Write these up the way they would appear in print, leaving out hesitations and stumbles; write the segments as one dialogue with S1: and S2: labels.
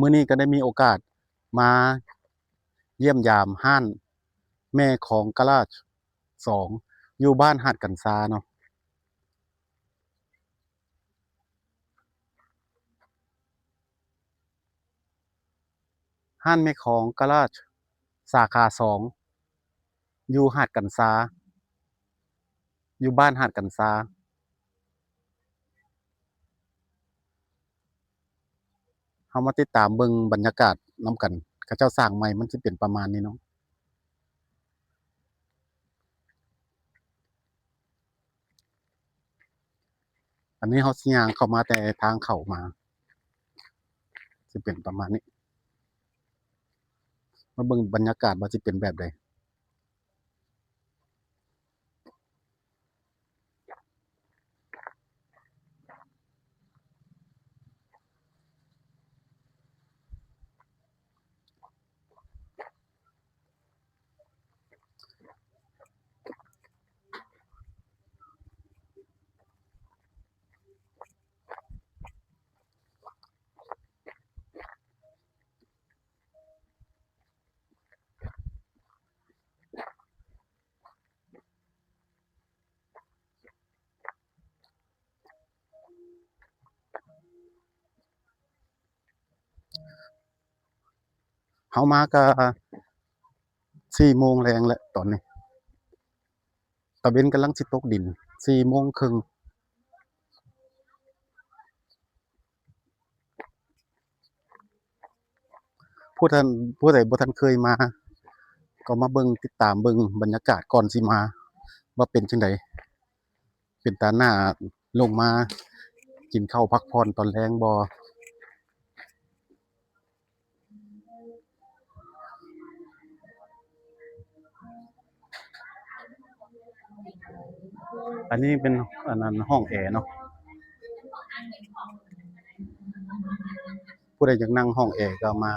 S1: มื้อนี้ก็ได้มีโอกาสมาเยี่ยมยามห้านแม่ของกะลา2อยู่บ้านหาดกันซาเนาะห้านแม่ของกะลาสาขา2อยู่หาดกันซาอยู่บ้านหาดกันซาเฮามาติดตามเบิ่งบรรยากาศนำกันเขาเจ้าสร้างใหม่มันสิเป็นประมาณนี้เนาะอันนี้เฮาสิย่างเข้ามาแต่ทางเข้ามาสิเป็นประมาณนี้มาเบิ่งบรรยากาศว่าสิเป็นแบบใดเฮามาก็4โมงแลงแล้วตอนนี้ตะเวนกำลังสิตกดิน4โมงครึ่งผู้ท่านผู้ใดบ่ทันเคยมาก็มาเบิ่งติดตามเบิ่งบรรยากาศก่อนสิมาว่าเป็นจั่งใดเป็นตาน่าลงมากินข้าวพักผ่อนตอนแลงบ่อันนี้เป็นอันนั้นห้องแอร์เนาะผู้ใดอยากนั่งห้องแอร์ก็มา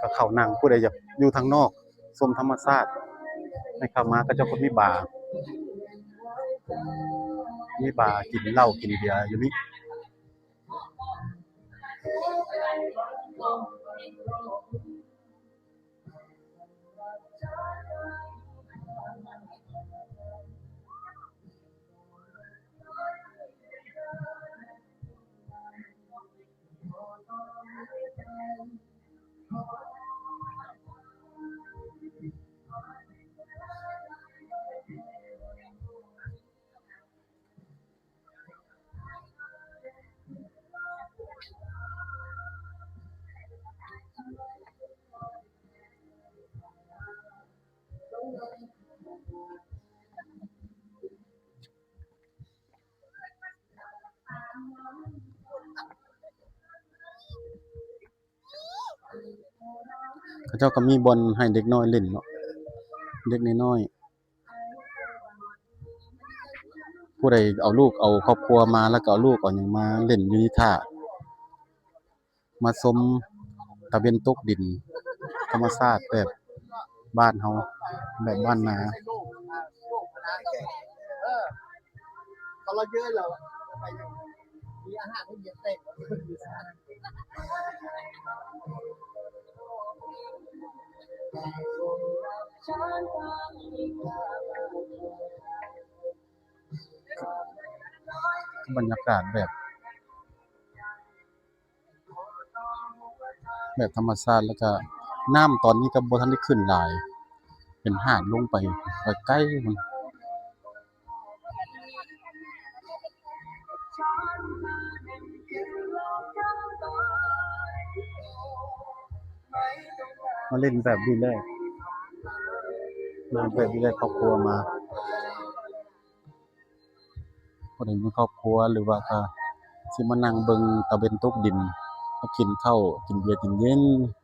S1: ก็เข้านั่งผู้ใดอยากอยู่ทางนอกชมธรรมชาติให้เข้ามาก็เจ้าก็มีบาร์กินเหล้ากินเบียร์อยู่นี่เขาเจ้าก็มีบ่อนให้เด็กน้อยเล่นเนาะเด็กน้อยๆผู้ใดเอาลูกเอาครอบครัวมาแล้วก็เอาลูกเอาหยังมาเล่นอยู่นี่ท่ามาชมตะเวนตกดินธรรมชาติแบบบ้านเฮาแบบบ้านนาบรรยากาศแบบธรรมชาติแล้วก็น้ำตอนนี้ก็บ่ทันได้ขึ้นหลายเป็นหาดลงไปใกล้ๆมันมาเล่นแบบรีแลกซ์มาแบบรีแลกซ์ครอบครัวมาผู้ใดมีครอบครัวหรือว่าก็สิมานั่งเบิ่งตะเวนตกดินมากินข้าวกินเบียร์เย็นๆ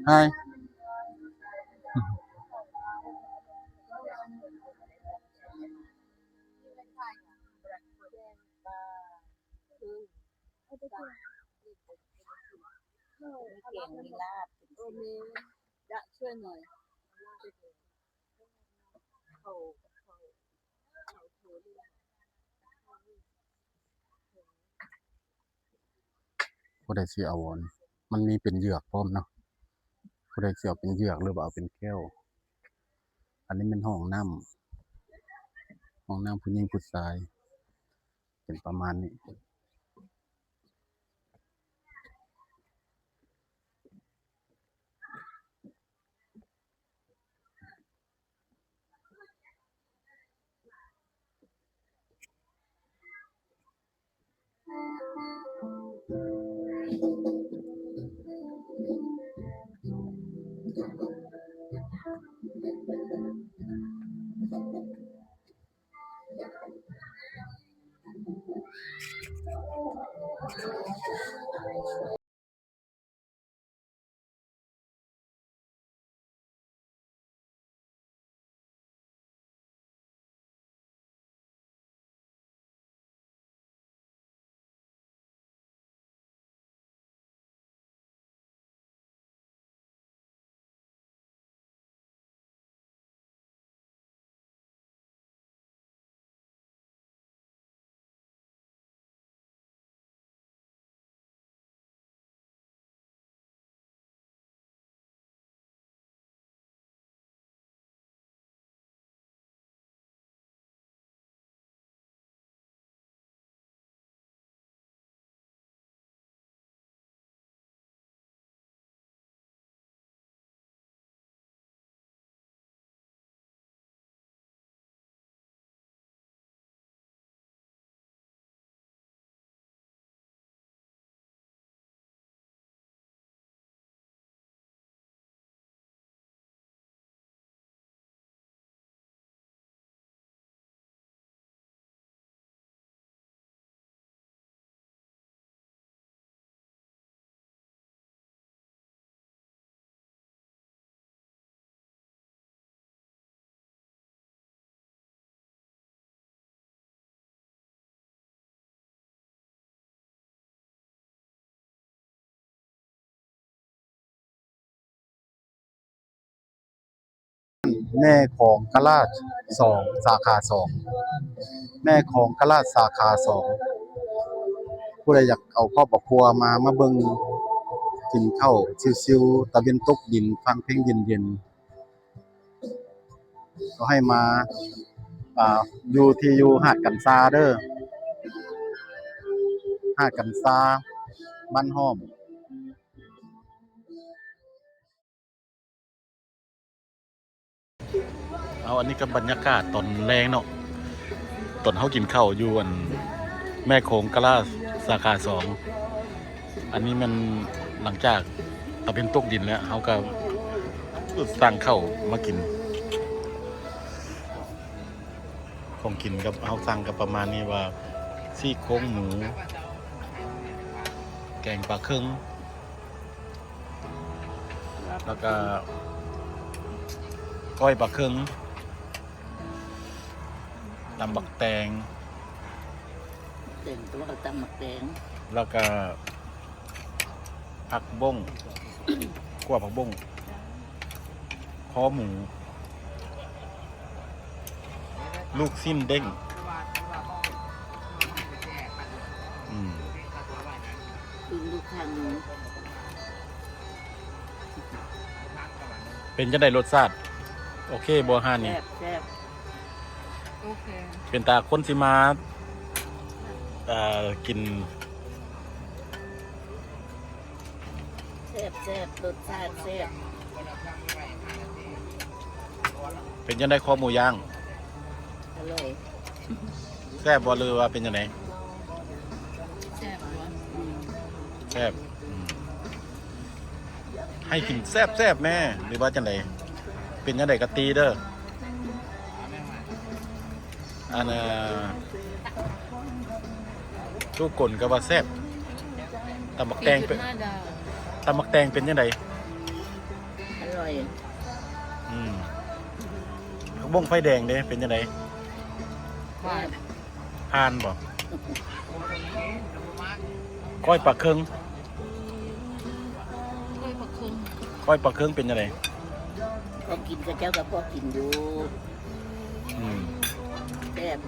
S1: Hi
S2: เก่งมีลาบโอเมจะช่วยหน่อยเขาเขาโถ
S1: ผู้ใดสิเอาอันมันมีเป็นเหยือกพร้อมเนาะผู้ใดสิเอาเป็นเหยือกหรือว่าเอาเป็นแก้วอันนี้เป็นห้องน้ำผู้หญิงผู้ชายเป็นประมาณนี้แม่ของกราช2สาขา2แม่ของกราชสาขา2ผู้ใดอยากเอาครอบครัวมาเบิ่งกินข้าวชิวๆตะเวนตกดินฟังเพลงเย็นๆก็ให้มาอยู่หาดกันซาเด้อหาดกันซาบ้านห้อมเอาอันนี้ก็บรรยากาศตอนแรงเนาะตอนเฮากินข้าวอยู่อันแม่โขงกะลาสาขา2อันนี้มันหลังจากตะเป็นตกดินแล้วเฮาก็สั่งข้าวมากินของกินกับเฮาสั่งกับประมาณนี้ว่าซี่โครงหมูแกงปลาครึ่งแล้วก็ก้อยปลาครึ่งตำบักแตง
S2: เด่นตัวตำหมักแดง
S1: แล้วก็ผักบ้ง คั่วผักบ้งคอหมู ลูกสิ้นเด้ง
S2: กินลูกค้าหนู
S1: เป็นจะได้รสชาติโอเคบัวฮานนี่
S2: แซ่บโอเค
S1: เป็นตาคนสิมากิน
S2: แซ่บรสชาติแซ่บ
S1: เป็นยังได้คอหมูย่าง
S2: อร่อย
S1: แซ่บบ่เลยว่าเป็นยังไง
S2: แซ่บวะ
S1: แซ่บให้กินแซ่บแม่หรือว่าจังไดเป็นยังไงกะตีเด้ออันลูกกลนก็ว่าแซ่บตำบักแตงเป็นตำบักแตงเป็นยังไง
S2: อร่อย
S1: ผักบ้งไฟแดงเด้เป็นยังไง
S2: แซ่บ
S1: พานบ่ก้อยปลาเคือง
S2: กล้วยผักคึง
S1: ก้อยปลาเคืองเป็นยังไง
S2: พอกินกับเจ้ากับพ่อกินอยู่แซ่บ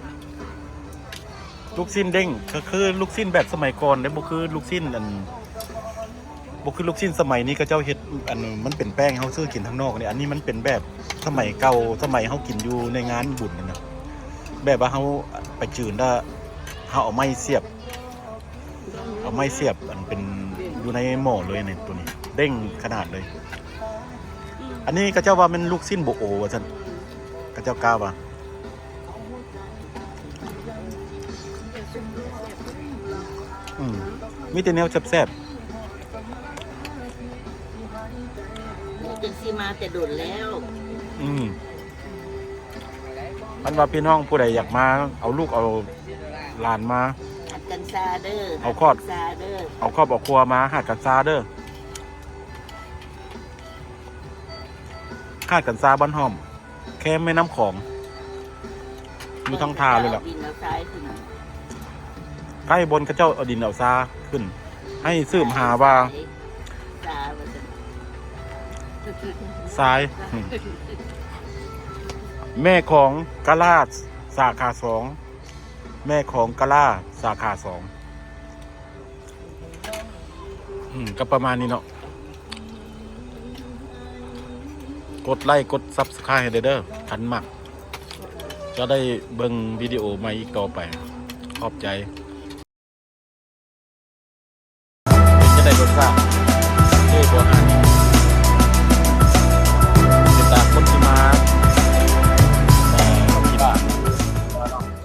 S1: ลูกสิ้นเด้งก็คือลูกสิ้นแบบสมัยก่อนเด้บ่คือลูกสิ้นอัน บ่คือลูกชิ้นสมัยนี้ก็เจ้าเฮ็ดอันมันเป็นแป้งเฮาซื้อกินข้างนอกนี่อันนี้มันเป็นแบบสมัยเก่าสมัยเฮากินอยู่ในงานบุญนั่นน่ะแบบว่าเฮาไปจืนแล้วเฮาเอาไม้เสียบอันเป็นอยู่ในหม้อเลยนี่ตัวนี้เด้งขนาดเลย อันนี้ก็เจ้าว่ามันลูกชิ้นโบโอว่าซั่นก็เจ้ากล้าว่ามีแต่แนวแซ่บ
S2: จังซีมาแต่โดดแล้ว
S1: มันว่าพี่น้องผู้ใดอยากมาเอาลูกเอาหลานมา
S2: หัดกันซาเด้อ
S1: เอาครอบ
S2: ซาเด้อ
S1: เอาครอบเอาครัวมาหาดกันซาเด้อหาดกันซาบ้านหอมแค่แม่น้ำของอยู่ทั้งทาเลยล่ะ
S2: ดินเอาซ้ายขึ้น
S1: ใกล้บนกระเจ้าเอาดินเอาซาขึ้น ให้สืบหาว่า
S2: ซาว่าจะ
S1: ซ้าย แม่ของกะลาสาขาสองแม่ของกะลาสาขาสองก็ประมาณนี้เนาะกดไลค์กดซับสไครต์ให้เด้อทันมักจะได้เบิ่งวิดีโอใหม่อีกต่อไปขอบใจเป็นจะได้รสชาติ